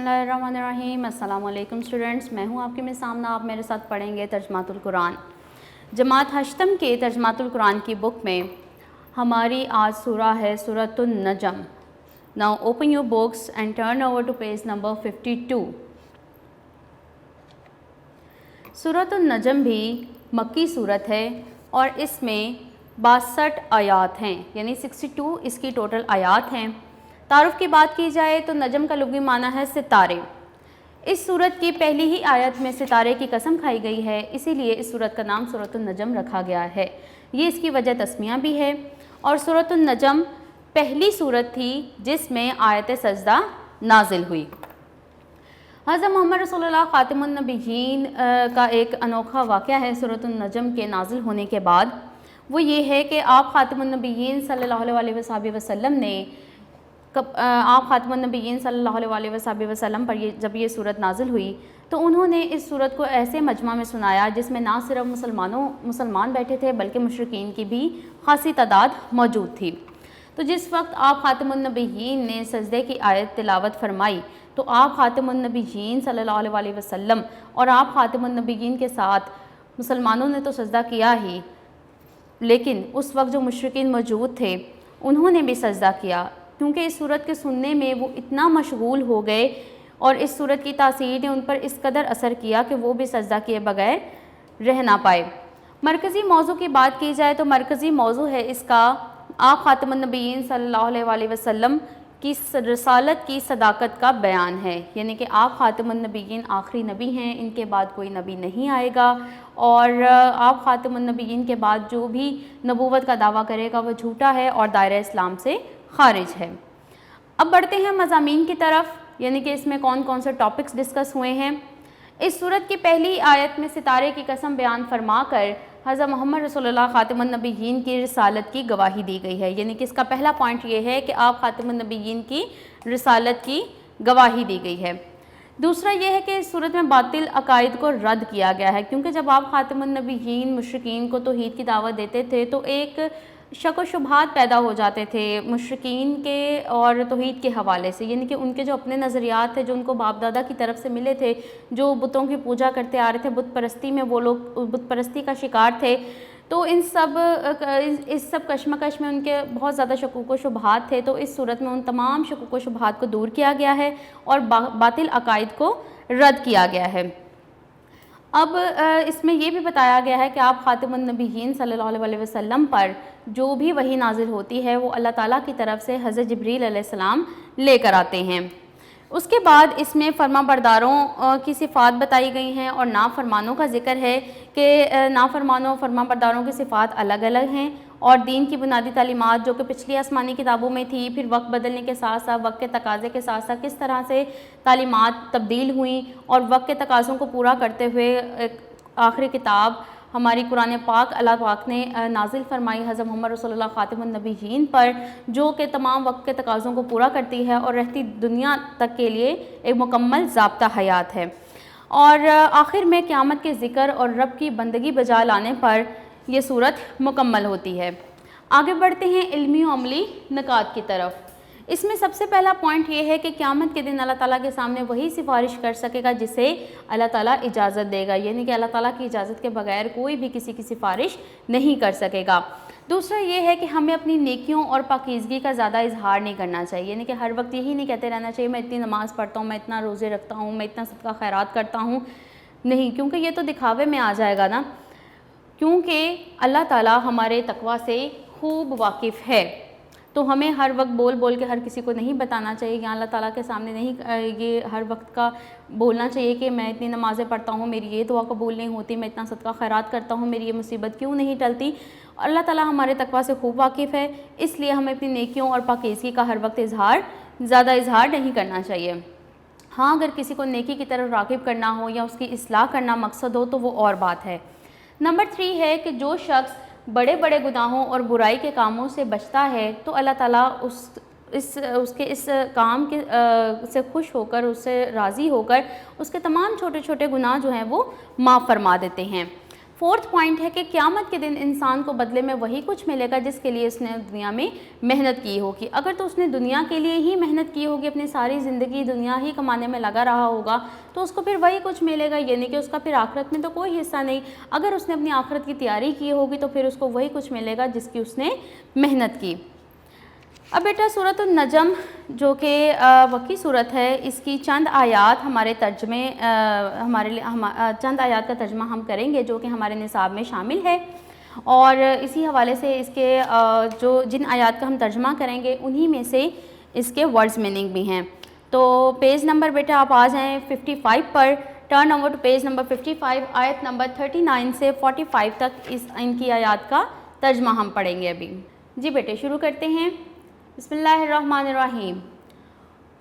बिस्मिल्लाहिर्रहमानिर्रहीम। अस्सलामु अलैकुम स्टूडेंट्स, मैं हूं आपकी मिस सामना। आप मेरे साथ पढ़ेंगे तर्जुमातुल कुरान। जमात हश्तम के तर्जुमातुल कुरान की बुक में हमारी आज सूरा है सूरतुन नजम। Now open your books and turn over to page number 52। सूरतुन नजम भी मक्की सूरत है और इसमें 62 आयात हैं, यानी 62 इसकी टोटल आयात हैं। तारुफ़ की बात की जाए तो नजम का लुग़वी माना है सितारे। इस सूरत की पहली ही आयत में सितारे की कसम खाई गई है, इसीलिए इस सूरत का नाम सूरतुन नजम रखा गया है। ये इसकी वजह तस्मिया भी है। और सूरतुन नजम पहली सूरत थी जिसमें आयत सजदा नाजिल हुई। हज़रत मोहम्मद रसूलुल्लाह ख़ातिमुन नबिय्यीन का एक अनोखा वाक़या है सूरतुन नजम के नाजिल होने के बाद। वो ये है कि आप ख़ातिमुन नबिय्यीन सल्लल्लाहु अलैहि वसल्लम ने सल्लल्लाहु अलैहि वसल्लम पर जब ये सूरत नाजिल हुई तो उन्होंने इस सूरत को ऐसे मजमा में सुनाया जिसमें ना सिर्फ मुसलमान बैठे थे बल्कि मुशरिकीन की भी खासी तादाद मौजूद थी। तो जिस वक्त आप ख़ातिमुन नबिय्यीन ने सजदे की आयत तिलावत फरमाई तो आप ख़ातिमुन नबिय्यीन सल्लल्लाहु अलैहि वसल्लम और आप ख़ातिमुन नबिय्यीन के साथ मुसलमानों ने तो सजदा किया ही, लेकिन उस वक्त जो मुशरिकीन मौजूद थे उन्होंने भी सजदा किया, क्योंकि इस सूरत के सुनने में वो इतना मशगूल हो गए और इस सूरत की तासीर ने उन पर इस कदर असर किया कि वो भी सजदा किए बगैर रह ना पाए। मरकज़ी मौजू की बात की जाए तो मरकज़ी मौजू है इसका आप ख़ातिमुन नबिय्यीन सल्लल्लाहु अलैहि वसल्लम की रसालत की सदाकत का बयान है, यानी कि आप ख़ातिमुन नबिय्यीन आखिरी नबी हैं, इनके बाद कोई नबी नहीं आएगा और आप ख़ातिमुन नबिय्यीन के बाद जो भी नबूवत का दावा करेगा वह झूठा है और दायरा इस्लाम से खारिज है। अब बढ़ते हैं मज़ामीन की तरफ, यानी कि इसमें कौन कौन से टॉपिक्स डिस्कस हुए हैं। इस सूरत की पहली आयत में सितारे की कसम बयान फरमा कर हज़रत मोहम्मद रसूलुल्लाह ख़ातिमुन नबिय्यीन की रिसालत की गवाही दी गई है, यानी कि इसका पहला पॉइंट ये है कि आप ख़ातिमुन नबिय्यीन की रिसालत की गवाही दी गई है। दूसरा ये है कि इस सूरत में बातिल अकायद को रद्द किया गया है, क्योंकि जब आप ख़ातिमुन नबिय्यीन मुशरिकीन को तौहीद की दावत देते थे तो एक शक व शुबहात पैदा हो जाते थे मुशरिकीन के और तौहीद के हवाले से, यानी कि उनके जो अपने नज़रियात थे जो उनको बाप दादा की तरफ से मिले थे, जो बुतों की पूजा करते आ रहे थे, बुत परस्ती में वो लोग बुत परस्ती का शिकार थे। तो इस सब कशमकश में उनके बहुत ज़्यादा शकूक व शुबहात थे। तो इस सूरत में उन तमाम शकूक व शुबहात को दूर किया गया है और बातिल अकायद को रद्द किया गया है। अब इसमें यह भी बताया गया है कि आप ख़ातिमुन नबिय्यीन सल्लल्लाहु अलैहि वसल्लम पर जो भी वही नाजिल होती है वो अल्लाह ताला की तरफ से हज़रत जिब्रील अलैहिस्सलाम लेकर आते हैं। उसके बाद इसमें फर्माबरदारों की सिफ़ात बताई गई हैं और नाफरमानों का ज़िक्र है कि नाफरमानों और फर्माबरदारों की सिफ़ात अलग अलग हैं और दीन की बुनियादी तालीमात जो कि पिछली आसमानी किताबों में थी, फिर वक्त बदलने के साथ साथ वक्त के तकाज़े के साथ साथ किस तरह से तालीमात तब्दील हुई और वक्त के तकाज़ों को पूरा करते हुए एक आखिरी किताब हमारी कुरान पाक अल्लाह पाक ने नाजिल फरमाई हज़रत मोहम्मद रसूलुल्लाह ख़ातिमुन नबिय्यीन पर, जो कि तमाम वक्त के तकाज़ों को पूरा करती है और रहती दुनिया तक के लिए एक मुकम्मल ज़ाब्ता हयात है। और आखिर में क़यामत के ज़िक्र और रब की बंदगी बजा लाने पर यह सूरत मुकम्मल होती है। आगे बढ़ते हैं इल्मी और अमली निकात की तरफ। इसमें सबसे पहला पॉइंट ये है कि क़यामत के दिन अल्लाह ताला के सामने वही सिफारिश कर सकेगा जिसे अल्लाह ताला इजाज़त देगा, यानी कि अल्लाह ताला की इजाज़त के बगैर कोई भी किसी की सिफारिश नहीं कर सकेगा। दूसरा ये है कि हमें अपनी नेकियों और पाकीज़गी का ज़्यादा इजहार नहीं करना चाहिए, यानी कि हर वक्त यही नहीं कहते रहना चाहिए मैं इतनी नमाज़ पढ़ता हूँ, मैं इतना रोज़े रखता हूँ, मैं इतना सदका खैरात करता हूँ। नहीं, क्योंकि ये तो दिखावे में आ जाएगा ना, क्योंकि अल्लाह ताला हमारे तकवा से खूब वाकिफ़ है। तो हमें हर वक्त बोल बोल के हर किसी को नहीं बताना चाहिए, या अल्लाह ताला के सामने नहीं ये हर वक्त का बोलना चाहिए कि मैं इतनी नमाज़ें पढ़ता हूँ, मेरी ये दुआ कबूल नहीं होती, मैं इतना सदका खैरात करता हूँ, मेरी ये मुसीबत क्यों नहीं टलती। अल्लाह ताला हमारे तकवा से खूब वाकिफ़ है, इसलिए हमें अपनी नेकियों और पाकीज़गी का हर वक्त ज़्यादा इजहार नहीं करना चाहिए। हाँ, अगर किसी को नेकी की तरफ राग़िब करना हो या उसकी इस्लाह करना मकसद हो तो वो और बात है। नंबर 3 है कि जो शख्स बड़े बड़े गुनाहों और बुराई के कामों से बचता है तो अल्लाह ताला उसके इस काम के से खुश होकर, उससे राज़ी होकर उसके तमाम छोटे छोटे गुनाह जो हैं वो माफ़ फरमा देते हैं। 4th पॉइंट है कि क़यामत के दिन इंसान को बदले में वही कुछ मिलेगा जिसके लिए उसने दुनिया में मेहनत की होगी। अगर तो उसने दुनिया के लिए ही मेहनत की होगी, अपनी सारी ज़िंदगी दुनिया ही कमाने में लगा रहा होगा, तो उसको फिर वही कुछ मिलेगा, यानी कि उसका फिर आखिरत में तो कोई हिस्सा नहीं। अगर उसने अपनी आखिरत की तैयारी की होगी तो फिर उसको वही कुछ मिलेगा जिसकी उसने मेहनत की। अब बेटा सूरत अन-नजम जो कि वक्की सूरत है, इसकी चंद आयात हमारे तर्जमे चंद आयात का तर्जमा हम करेंगे जो कि हमारे निसाब में शामिल है, और इसी हवाले से इसके जिन आयात का हम तर्जमा करेंगे उन्हीं में से इसके वर्ड्स मीनिंग भी हैं। तो पेज नंबर बेटा आप आ जाएँ 55 पर, turn over to page number 55, आयत नंबर 39 से 45 तक इनकी आयात का तर्जमा हम पढ़ेंगे अभी। जी बेटे शुरू करते हैं। बिस्मिल्लाहिर्रहमानिर्रहीम।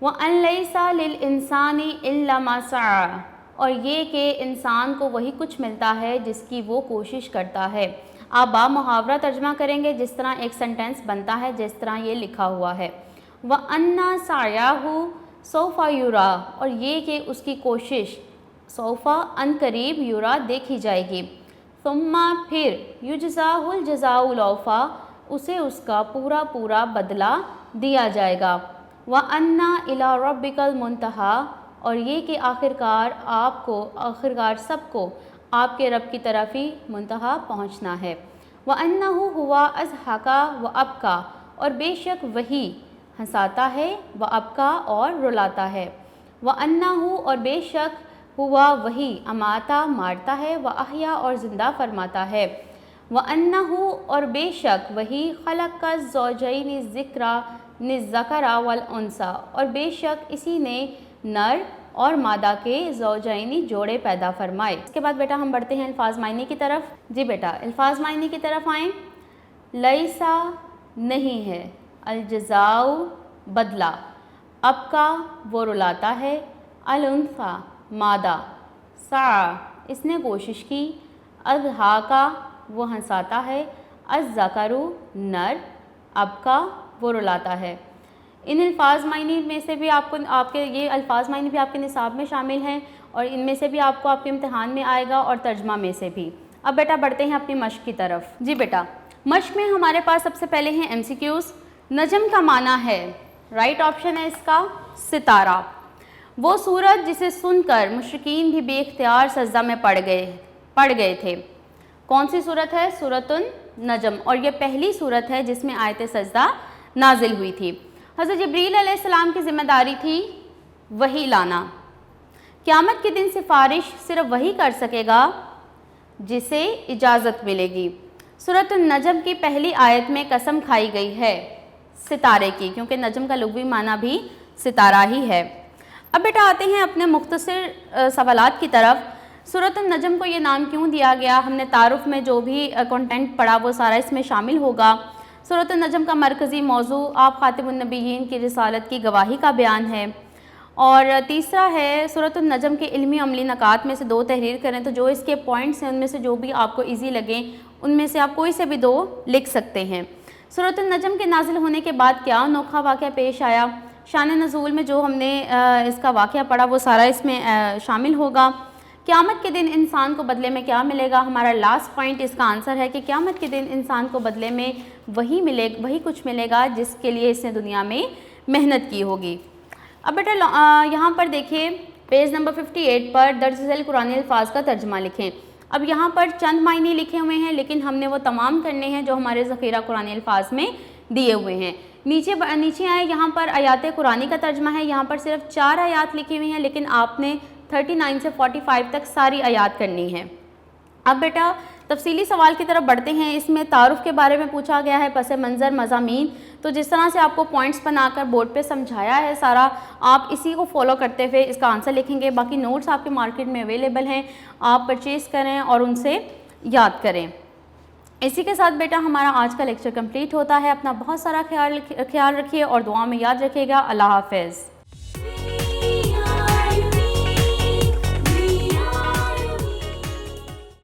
व अन लैसा लिल इंसानी इल्ला मा सआ, और ये कि इंसान को वही कुछ मिलता है जिसकी वो कोशिश करता है। आप बा मुहावरा तर्जमा करेंगे जिस तरह एक सेंटेंस बनता है, जिस तरह ये लिखा हुआ है। व अन्ना सायाहु सौफा युरा, और ये कि उसकी कोशिश सौफा अनकरीब युरा देखी जाएगी। सुम्मा फिर युजज़ाहुल जज़ाउल औफा, उसे उसका पूरा पूरा बदला दिया जाएगा। व अन्ना इला रब्बिकल मुंतहा, और ये कि आखिरकार सबको आपके रब की तरफ ही मुंतहा पहुँचना है। व अन्नहु हुवा अज़हका व अबका, और बेशक वही हंसाता है, व अबका और रुलाता है। व अन्नहु, और बेशक हुआ वही अमाता मारता है, व अहया और ज़िंदा फरमाता है। व अन्नहु, और बेशक वही खलक का ज़ौजैनि ज़करा वल उन्सा, और बेशक इसी ने नर और मादा के ज़ौजैनी जोड़े पैदा फरमाए। इसके बाद बेटा हम बढ़ते हैं अल्फाज मायने की तरफ। जी बेटा अल्फाज मायने की तरफ आएँ। लैसा नहीं है, अलजज़ाउ बदला, अबका वो रुलाता है, अलउन्सा मादा, सा इसने कोशिश की, अज़हाका वो हंसाता है, अज़्ज़करु नर, अबका वो रुलाता है। इन अल्फाज मायने में से भी ये अल्फाज मायने भी आपके निसाब में शामिल हैं, और इनमें से भी आपको आपके इम्तिहान में आएगा और तर्जमा में से भी। अब बेटा बढ़ते हैं अपनी मश्क की तरफ। जी बेटा मश्क में हमारे पास सबसे पहले हैं MCQs। नजम का माना है, राइट ऑप्शन है इसका सितारा, वो सूरत जिसे सुनकर मुशरिकीन भी बेख्तियार सजदा में पड़ गए थे। कौन सी सूरत है? सूरत अन-नजम, और ये पहली सूरत है जिसमें आयत सजदा नाजिल हुई थी। हज़रत जिब्रील अलैहिस्सलाम की ज़िम्मेदारी थी वही लाना। क़यामत के दिन सिफारिश सिर्फ वही कर सकेगा जिसे इजाज़त मिलेगी। सूरत अन-नजम की पहली आयत में कसम खाई गई है सितारे की, क्योंकि नजम का लुग़वी माना भी सितारा ही है। अब बेटा आते हैं अपने मुख्तसर सवालात की तरफ। सूरत अन-नजम को ये नाम क्यों दिया गया? हमने तारुफ़ में जो भी कंटेंट पढ़ा वो सारा इसमें शामिल होगा। सूरत अन-नजम का मरकज़ी मौजू आप ख़ातिमुन नबिय्यीन की रिसालत की गवाही का बयान है। और तीसरा है सूरत अन-नजम के इल्मी अमली नकात में से 2 तहरीर करें, तो जो इसके पॉइंट्स हैं उनमें से जो भी आपको ईजी लगें उनमें से आप कोई से भी 2 लिख सकते हैं। सूरत अन-नजम के नाजिल होने के बाद क्या अनोखा वाक़या पेश आया? शान नज़ूल में जो हमने इसका वाक़या पढ़ा वो सारा इसमें शामिल होगा। क़यामत के दिन इंसान को बदले में क्या मिलेगा? हमारा लास्ट पॉइंट इसका आंसर है कि क़यामत के दिन इंसान को बदले में वही कुछ मिलेगा जिसके लिए इसने दुनिया में मेहनत की होगी। अब बेटा यहाँ पर देखिए पेज नंबर 58 पर दर्ज झेल कुरानी अल्फाज का तर्जमा लिखें। अब यहाँ पर चंद मायने लिखे हुए हैं, लेकिन हमने वो तमाम करने हैं जो हमारे ज़ख़ीरा कुरानी अल्फाज में दिए हुए हैं। नीचे आए, यहाँ पर आयात कुरानी का तर्जमा है। यहाँ पर सिर्फ 4 आयात लिखी हुई हैं, लेकिन आपने 39 से 45 तक सारी आयात करनी है। अब बेटा तफसीली सवाल की तरफ बढ़ते हैं। इसमें तारुफ़ के बारे में पूछा गया है, पस मंज़र, मज़ामीन। तो जिस तरह से आपको पॉइंट्स बनाकर बोर्ड पे समझाया है सारा, आप इसी को फॉलो करते हुए इसका आंसर लिखेंगे। बाकी नोट्स आपके मार्केट में अवेलेबल हैं, आप परचेज़ करें और उनसे याद करें। इसी के साथ बेटा हमारा आज का लेक्चर कंप्लीट होता है। अपना बहुत सारा ख्याल रखिए और दुआ में याद रखिएगा। अल्लाह हाफ़िज़।